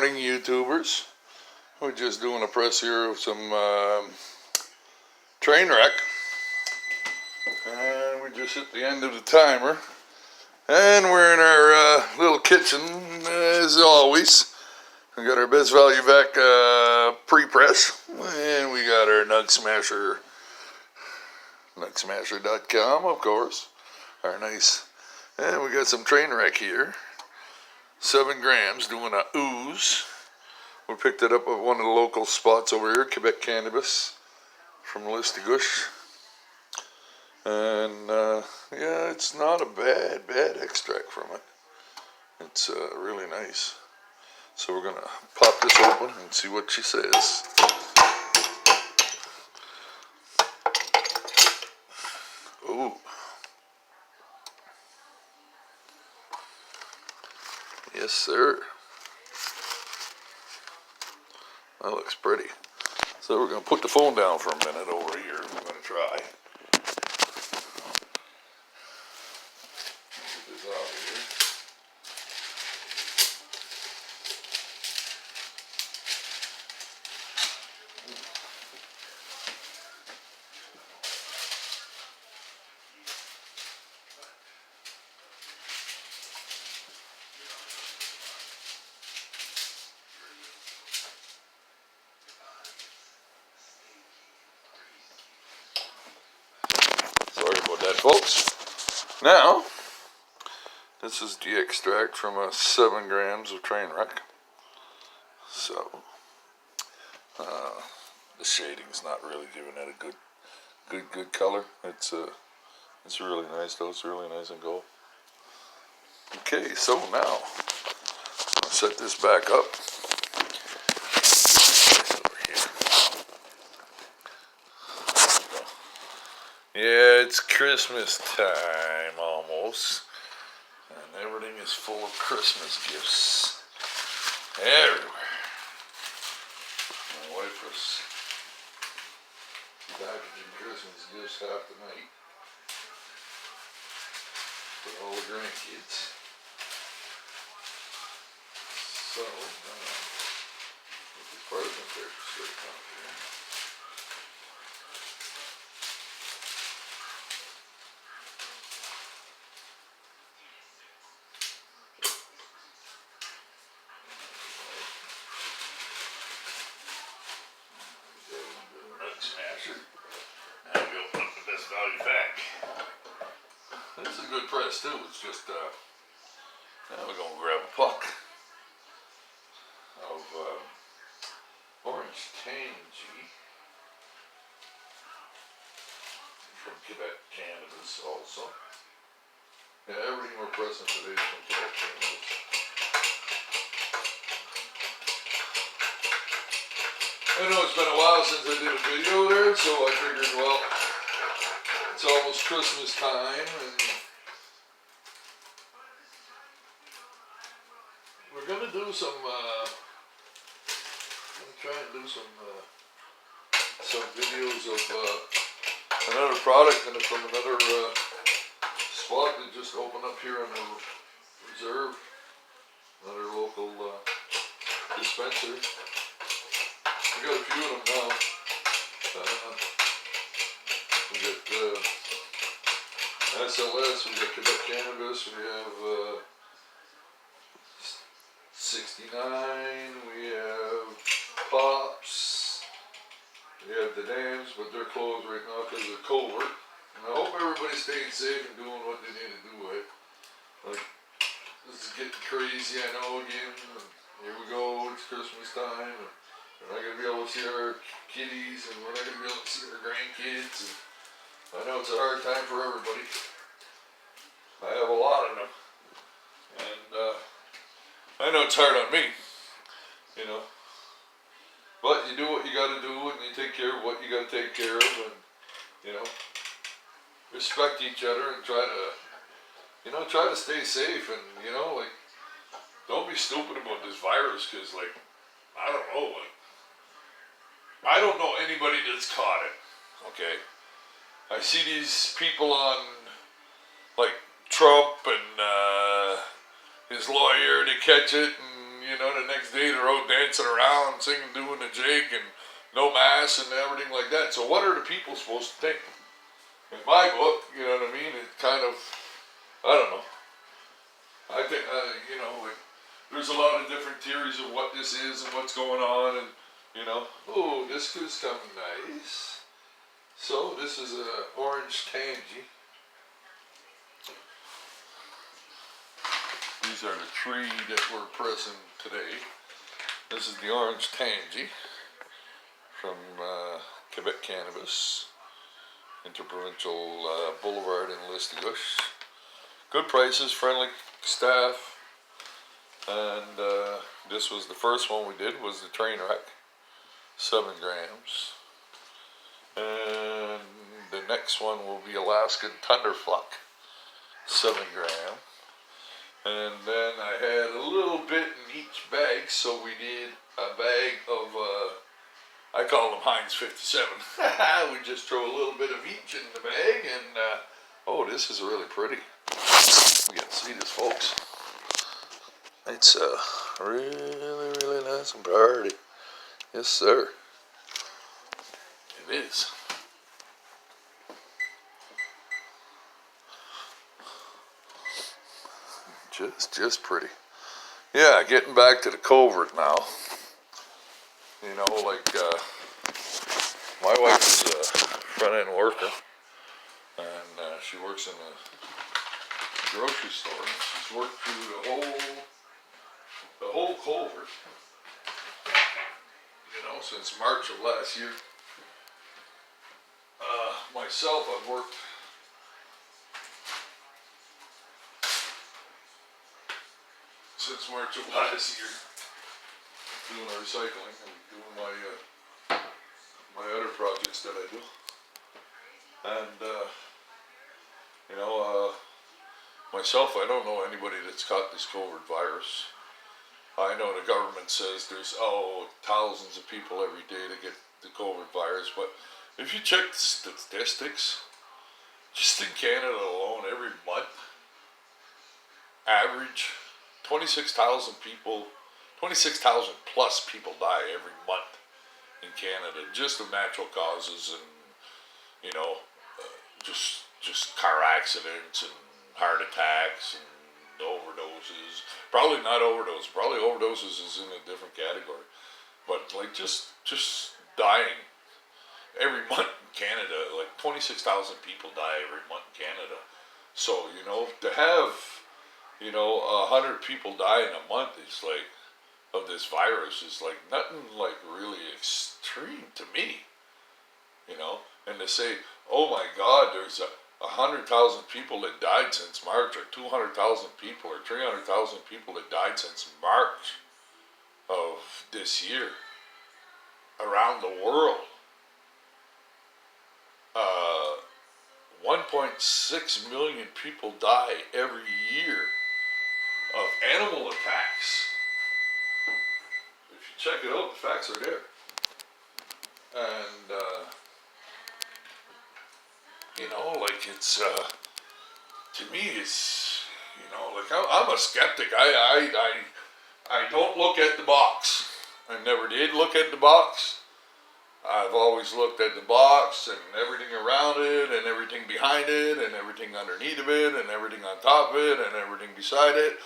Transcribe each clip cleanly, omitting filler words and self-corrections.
morning, YouTubers. We're just doing a press here of some train wreck. And we just hit the end of the timer. And we're in our little kitchen, as always. We got our Best Value Vac pre-press. And we got our Nug Smasher, nugsmasher.com, of course. Our nice. And we got some train wreck here. 7 grams, doing a ooze. We picked it up at one of the local spots over here, Quebec Cannabis, from Listigouche. And yeah, it's not a bad extract from it. It's really nice. So we're gonna pop this open and see what she says. Ooh. Yes, sir. That looks pretty. So we're going to put the phone down for a minute over here. We're going to try. Get this out of here. Sorry about that, folks. Now, this is the extract from 7 grams of train wreck. So, the shading's not really giving it a good color. It's really nice though. It's really nice and gold. Okay, so now I'll set this back up. Yeah, it's Christmas time almost, and everything is full of Christmas gifts everywhere. My wife was packaging Christmas gifts half the night for all the grandkids. So, put this present there straight out here. Smasher. And we open up the Best Value Vac. This is a good press too. It's just now we're gonna grab a puck of Orange Tangy from Quebec Cannabis also. Yeah, everything we're pressing today is from Quebec Cannabis. I know it's been a while since I did a video there, so I figured, well, it's almost Christmas time, and we're gonna do some, I'm gonna try and do some videos of another product and from another spot that just opened up here on the reserve, another local dispensary. We got a few of them now. We got SLS, we got Quebec Cannabis, we have 69, we have Pops, we have the Dams, but they're closed right now because of COVID. And I hope everybody's staying safe and doing what they need to do, right? Like, this is getting crazy, I know, again. Here we go, it's Christmas time. We're not going to be able to see our kiddies, and we're not going to be able to see our grandkids. And I know it's a hard time for everybody. I have a lot of them. And I know it's hard on me, you know. But you do what you got to do, and you take care of what you got to take care of, and, you know, respect each other and try to stay safe, and, you know, like, don't be stupid about this virus, because, like, I don't know, like, I don't know anybody that's caught it, okay? I see these people on, like, Trump and his lawyer to catch it, and, you know, the next day they're out dancing around, singing, doing the jig, and no mass and everything like that. So what are the people supposed to think? In my book, you know what I mean, it kind of, I don't know. I think, you know, like, there's a lot of different theories of what this is and what's going on, and, you know, oh, this is coming nice. So, this is an orange tansy. These are the three that we're pressing today. This is the orange tansy from Quebec Cannabis, Interprovincial Boulevard in Listigouche. Good prices, friendly staff, and this was the first one we did, was the Trainwreck, 7 grams. And the next one will be Alaskan Thunderfuck, 7 gram. And then I had a little bit in each bag, so we did a bag of, I call them Heinz 57. We just throw a little bit of each in the bag, and oh, this is really pretty. You can see this, folks. It's really, really nice and pretty. Yes, sir. It is. Just pretty. Yeah, getting back to the covert now. You know, like, my wife is a front-end worker, and she works in a grocery store. She's worked through the whole covert, you know, since March of last year. Myself, I've worked since March of last year, doing the recycling and doing my other projects that I do. And you know, myself, I don't know anybody that's caught this covert virus. I know the government says there's thousands of people every day that get the covert virus, but if you check the statistics, just in Canada alone, every month, average 26,000 people, 26,000 plus people die every month in Canada, just of natural causes, and you know, just car accidents and heart attacks and overdoses. Probably not overdose. Probably overdoses is in a different category, but like just dying every month in Canada. Like 26,000 people die every month in Canada. So you know, to have, you know, 100 people die in a month is like, of this virus, is like nothing like really extreme to me, you know. And to say, oh my God, there's 100,000 people that died since March, or 200,000 people, or 300,000 people that died since March of this year around the world. 1.6 million people die every year of animal attacks. If you check it out, the facts are there. And you know, like, it's to me, it's, you know, like, I'm a skeptic. I don't look at the box. I never did look at the box. I've always looked at the box and everything around it and everything behind it and everything underneath of it and everything on top of it and everything beside it.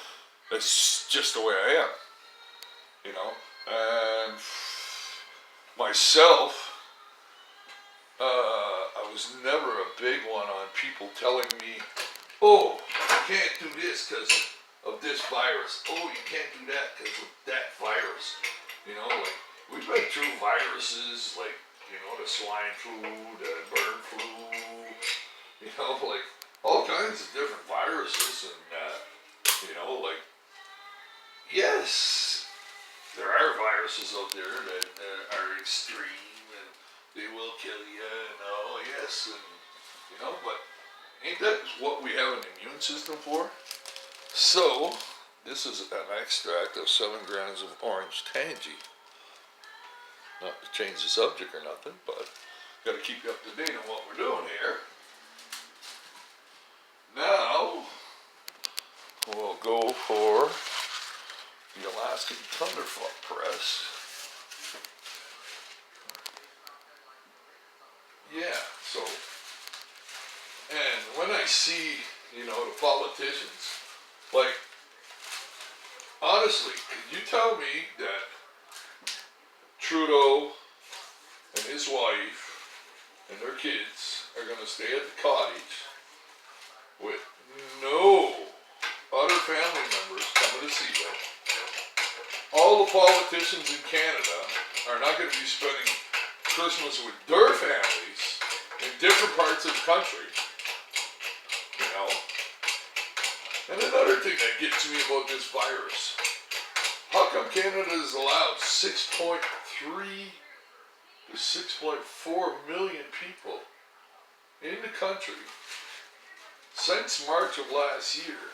That's just the way I am, you know. And myself, I was never a big one on people telling me, oh, you can't do this because of this virus. Oh, you can't do that because of that virus. You know, like, we've been through viruses like, you know, the swine flu, the bird flu, you know, like, all kinds of different viruses. And, you know, like, yes, there are viruses out there that are extreme and they will kill you, and oh yes, and you know, but ain't that what we have an immune system for? So, this is an extract of 7 grams of orange tansy. Not to change the subject or nothing, but got to keep you up to date on what we're doing here. Now, we'll go for the Alaskan Thunderfuck press. Yeah, so, and when I see, the politicians, like, honestly, could you tell me that Trudeau and his wife and their kids are going to stay at the cottage with no other family members coming to see them? All the politicians in Canada are not going to be spending Christmas with their families in different parts of the country, And another thing that gets me about this virus, how come Canada has allowed 6.3 to 6.4 million people in the country since March of last year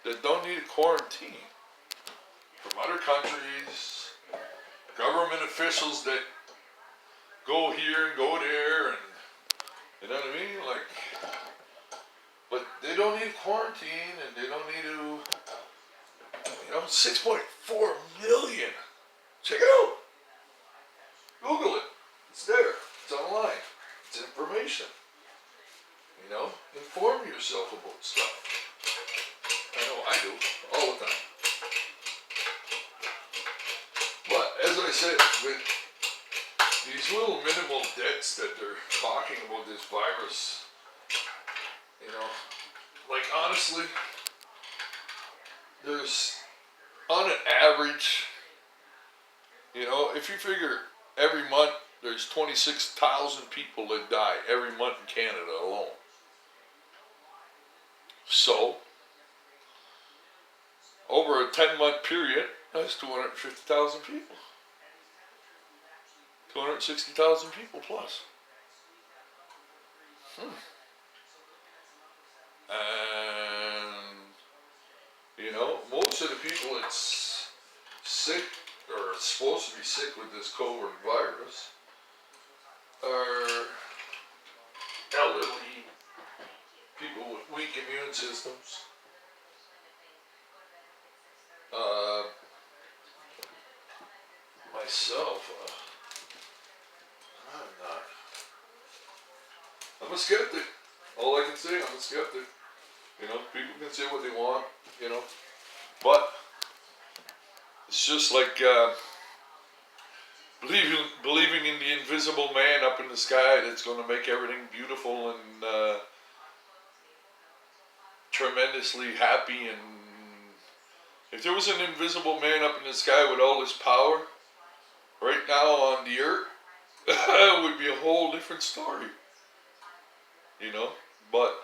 that don't need a quarantine from other countries, government officials that go here and go there, and you know what I mean? But they don't need quarantine, and they don't need to, 6.4 million. Check it out. Google it. It's there. It's online. It's information. Inform yourself about stuff. I know I do, all the time. But as I said, with these little minimal debts that they're talking about this virus, honestly, there's, on an average, if you figure every month there's 26,000 people that die every month in Canada alone. So, over a 10-month period, that's 250,000 people. 260,000 people plus. And, most of the people that's sick or supposed to be sick with this COVID virus are elderly, people with weak immune systems, myself, I'm a skeptic. All I can say, I'm a skeptic. People can say what they want, but it's just like believing in the invisible man up in the sky that's going to make everything beautiful and tremendously happy. And if there was an invisible man up in the sky with all this power right now on the earth, it would be a whole different story. But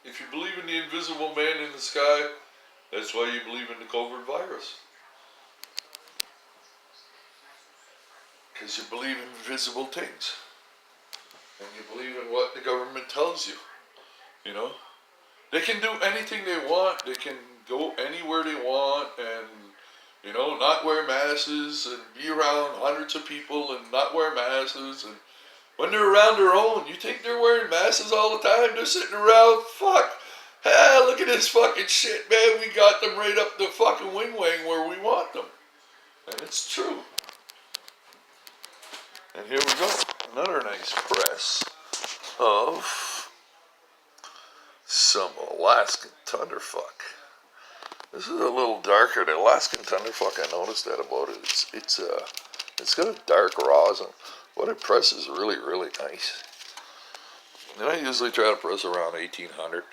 if you believe in the invisible man in the sky, that's why you believe in the COVID virus. Because you believe in invisible things. And you believe in what the government tells you. They can do anything they want. They can go anywhere they want and, not wear masks and be around hundreds of people and not wear masks. And when they're around their own, you think they're wearing masks all the time? They're sitting around, fuck. Hey, look at this fucking shit, man. We got them right up the fucking wing where we want them. And it's true. And here we go. Another nice press of some Alaskan Thunderfuck. This is a little darker. The Alaskan Thunderfuck, I noticed that about it. It's got a dark rosin. What it presses is really, really nice. And I usually try to press around 1800.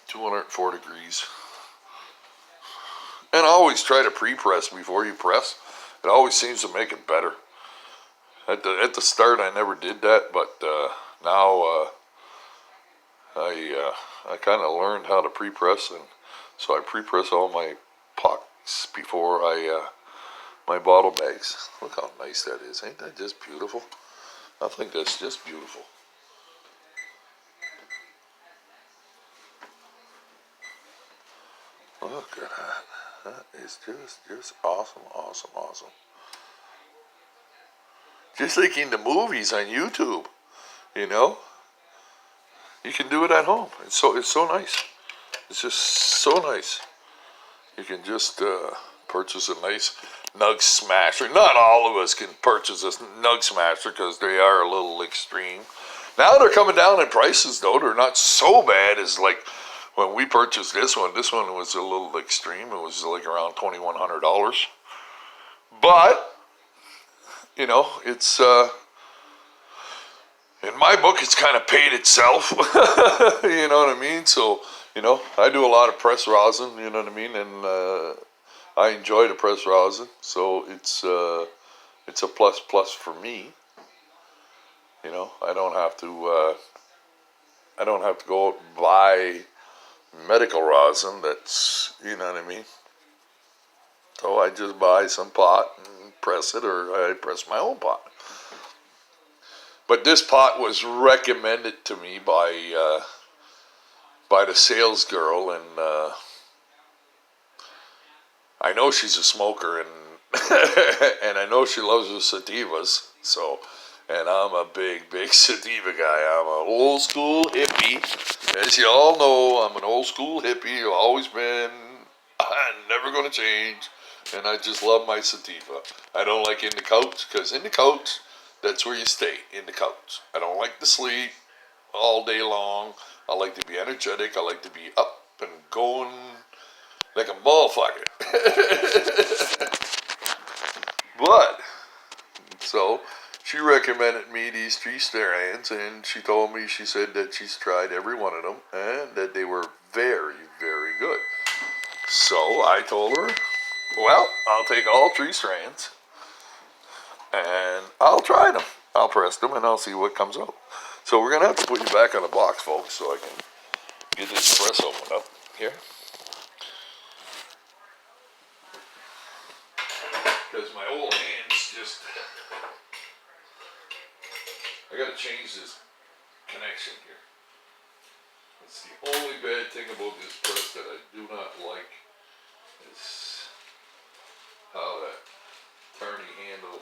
204 degrees. And I always try to pre-press before you press. It always seems to make it better. At the start, I never did that, but now I kind of learned how to pre-press, and so I pre-press all my pucks before my bottle bags. Look how nice that is. Ain't that just beautiful? I think that's just beautiful. Look at that. That is just awesome, awesome, awesome. Just like in the movies on YouTube, you can do it at home. It's so nice. It's just so nice. You can just purchase a nice Nug Smasher. Not all of us can purchase a Nug Smasher because they are a little extreme. Now they're coming down in prices, though. They're not so bad as like when we purchased this one. This one was a little extreme. It was like around $2,100. But, you know, it's, in my book, it's kind of paid itself. You know what I mean? So, you know, I do a lot of press rosin, you know what I mean? And I enjoy the press rosin. So it's a plus for me. You know, I don't have to go out and buy medical rosin that's, you know what I mean? So I just buy some pot and press it, or I press my own pot. But this pot was recommended to me by the sales girl, and I know she's a smoker, and and I know she loves her sativas. So, and I'm a big sativa guy. I'm an old school hippie, as you all know. I'm an old school hippie. I've always been. I'm never going to change. And I just love my sativa. I don't like in the couch, because in the couch, that's where you stay, in the couch. I don't like to sleep all day long. I like to be energetic. I like to be up and going like a motherfucker. But, so, she recommended me these tree strands, and she told me, she said that she's tried every one of them, and that they were very, very good. So, I told her, well, I'll take all tree strands, and I'll try them. I'll press them, and I'll see what comes out. So we're going to have to put you back on the box, folks, so I can get this press open up here. Because my old hands just... I got to change this connection here. That's the only bad thing about this press that I do not like, is how that turny handle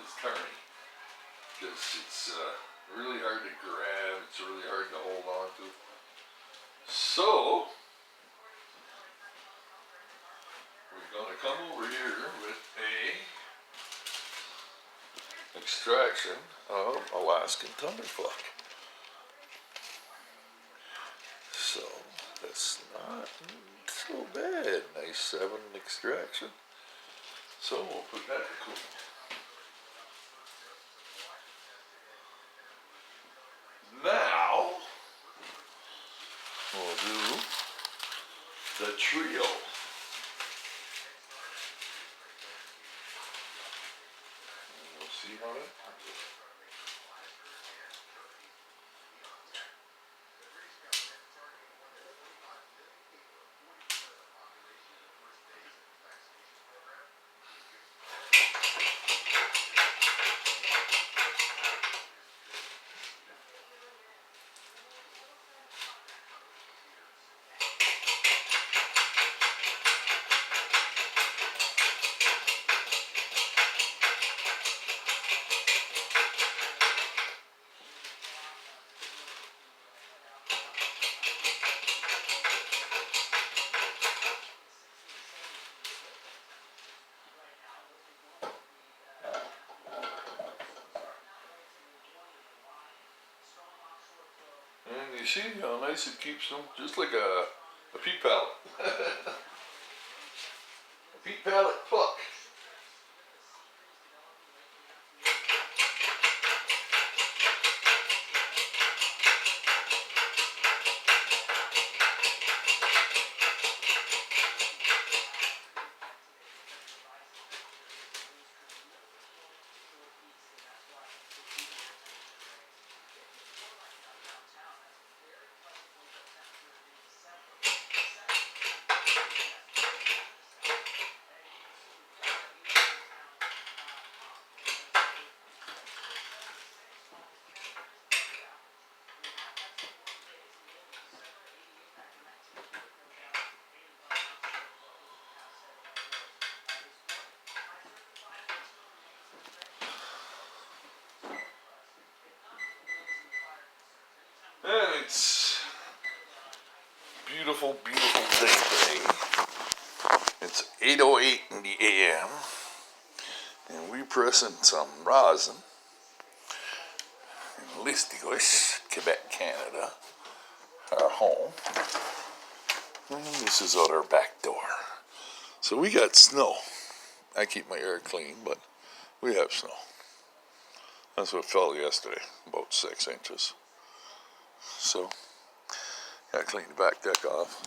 is turny. Because it's really hard to grab, it's really hard to hold on to. So, we're going to come over here with a extraction of Alaskan Thunderfuck. So, that's not so bad. Nice 7 extraction. So, we'll put that to cool. Now, we'll do the trio. And we'll see how that comes out. And you see how nice it keeps them, just like a peat pallet. A peat pallet pluck. And it's beautiful, beautiful day today. It's 8:08 in the AM, and we're pressing some rosin in Listigouche, Quebec, Canada, our home. And this is out our back door. So we got snow. I keep my air clean, but we have snow. That's what fell yesterday, about 6 inches. So, gotta clean the back deck off.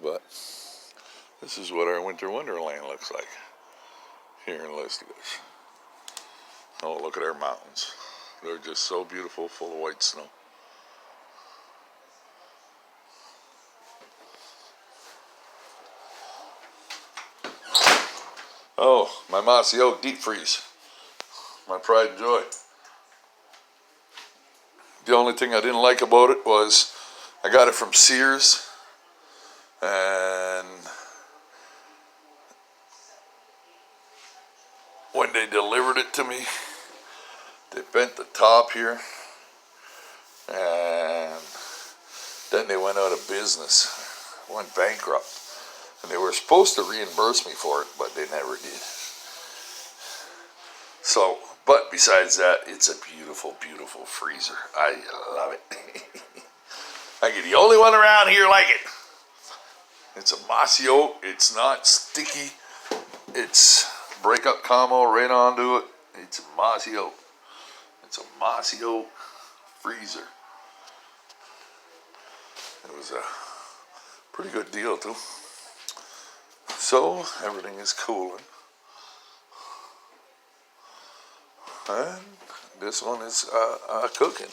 But this is what our winter wonderland looks like here in Listigouche. Oh, look at our mountains. They're just so beautiful, full of white snow. Oh, my Mossy Oak deep freeze. My pride and joy. The only thing I didn't like about it was I got it from Sears, and when they delivered it to me, they bent the top here, and then they went out of business, went bankrupt, and they were supposed to reimburse me for it, but they never did. So, but besides that, it's a beautiful, beautiful freezer. I love it. I get the only one around here like it. It's a Mossy Oak. It's not sticky. It's breakup combo right onto it. It's a Mossy Oak. It's a Mossy Oak freezer. It was a pretty good deal too. So everything is cooling. And this one is cooking.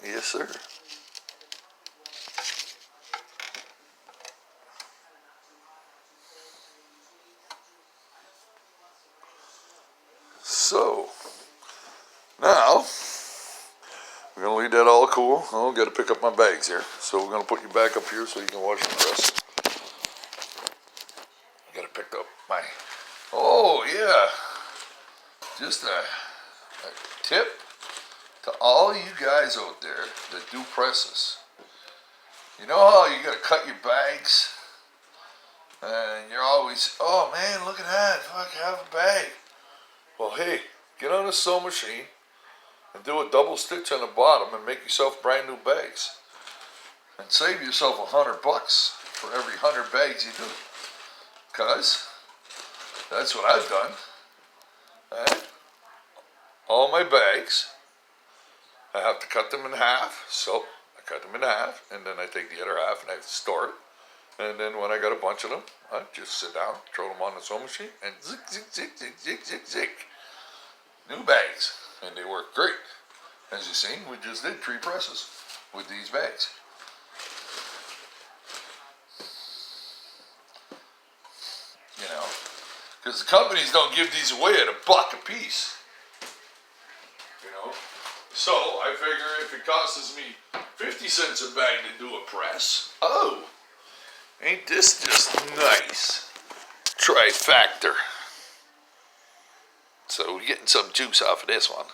Yes, sir. So, now, we're going to leave that all cool. I've got to pick up my bags here. So we're going to put you back up here so you can watch the rest. I got to pick up my, oh yeah, just a tip to all you guys out there that do presses. You know how you got to cut your bags? And you're always, oh man, look at that, fuck, I have a bag. Well, hey, get on a sewing machine and do a double stitch on the bottom and make yourself brand new bags. And save yourself $100 for every 100 bags you do. Because that's what I've done. And all my bags, I have to cut them in half. So I cut them in half, and then I take the other half and I have to store it. And then when I got a bunch of them, I just sit down, throw them on the sewing machine, and zick, zick, zick, zick, zick, zick, zick. New bags. And they work great. As you've seen, we just did 3 presses with these bags. You know, because the companies don't give these away at $1 a piece. You know, so I figure if it costs me 50 cents a bag to do a press, oh, ain't this just nice? Trifactor. So we're getting some juice off of this one.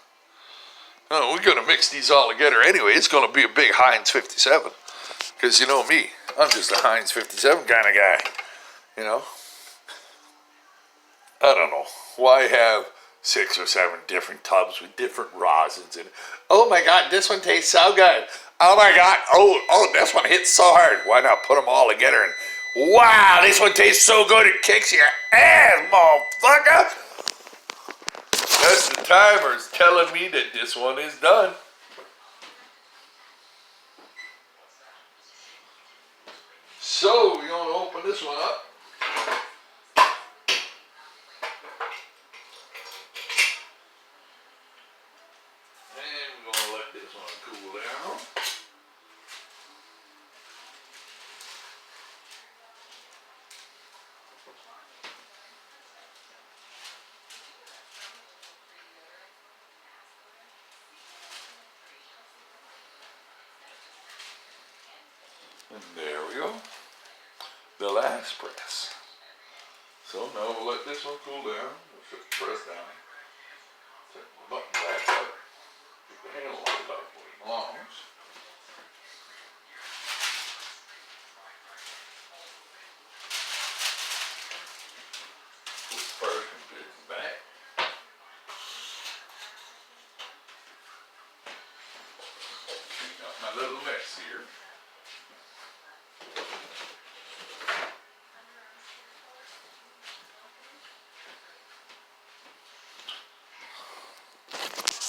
Oh, we're going to mix these all together anyway. It's going to be a big Heinz 57. Because you know me, I'm just a Heinz 57 kind of guy. You know? I don't know. Why have 6 or 7 different tubs with different rosins in it? Oh my God, this one tastes so good. Oh my God, oh, this one hits so hard. Why not put them all together and, wow, this one tastes so good it kicks your ass, motherfucker. That's the timers telling me that this one is done. So, we're going to open this one up. And we're going to let this one cool down. And there we go. The last press. So now we'll let this one cool down. We'll shut the press down. Take the button back up. Keep the handle on it up where it belongs.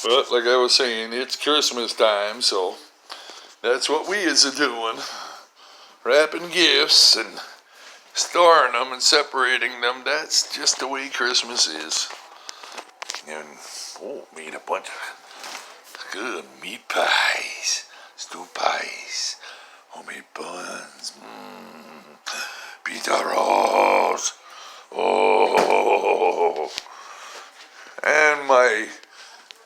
But like I was saying, it's Christmas time, so that's what we is a doing. Wrapping gifts and storing them and separating them. That's just the way Christmas is. And, made a bunch of good meat pies, stew pies, homemade buns, pita rolls. Oh, and my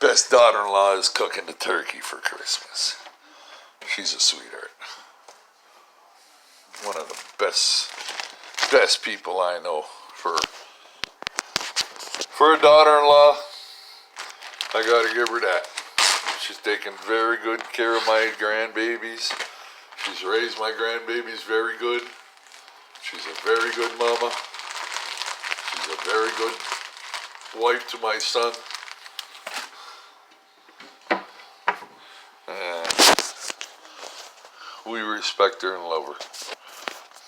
best daughter-in-law is cooking the turkey for Christmas. She's a sweetheart. One of the best people I know for a daughter-in-law. I gotta give her that. She's taken very good care of my grandbabies. She's raised my grandbabies very good. She's a very good mama. She's a very good wife to my son. And we respect her and love her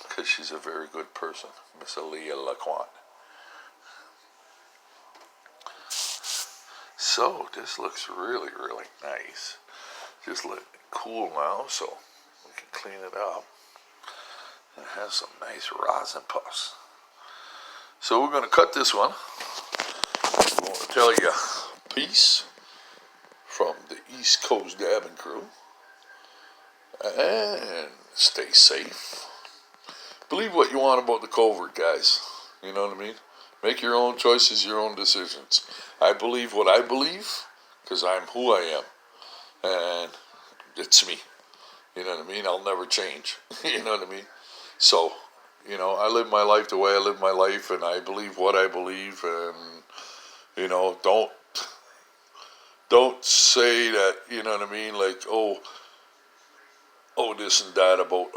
because she's a very good person, Miss Aaliyah Laquan. So this looks really, really nice. Just let it cool now so we can clean it up. It has some nice rosin puffs. So we're going to cut this one. I want to tell you, peace from the East Coast Dabbing crew. And stay safe. Believe what you want about the covert, guys. You know what I mean? Make your own choices, your own decisions. I believe what I believe because I'm who I am. And it's me. You know what I mean? I'll never change. You know what I mean? So, you know, I live my life the way I live my life, and I believe what I believe, and, you know, don't say that, you know what I mean, like, oh, this and that about,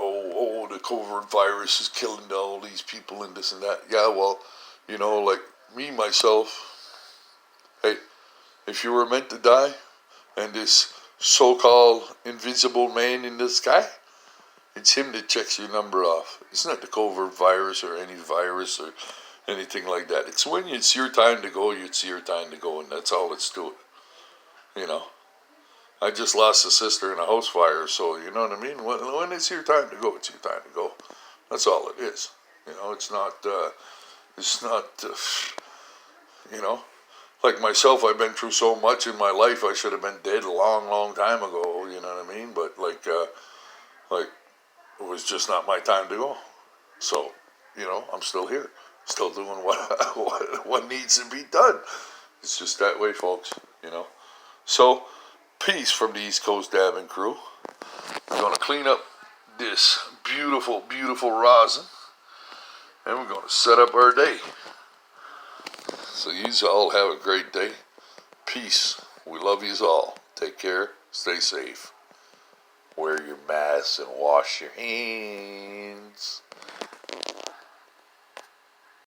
the covert virus is killing all these people and this and that. Yeah, well, you know, like me, myself, hey, if you were meant to die, and this so-called invisible man in the sky, it's him that checks your number off. It's not the covert virus or any virus or anything like that. It's when it's your time to go, it's your time to go, and that's all it's to it. You know, I just lost a sister in a house fire, so you know what I mean? When it's your time to go, it's your time to go. That's all it is. You know, it's not, you know, like myself, I've been through so much in my life, I should have been dead a long, long time ago, you know what I mean? But like, it was just not my time to go. So, you know, I'm still here, still doing what needs to be done. It's just that way, folks, you know. So, peace from the East Coast Dabbing crew. We're going to clean up this beautiful, beautiful rosin, and we're going to set up our day. So you all have a great day. Peace. We love you all. Take care. Stay safe. Wear your masks and wash your hands.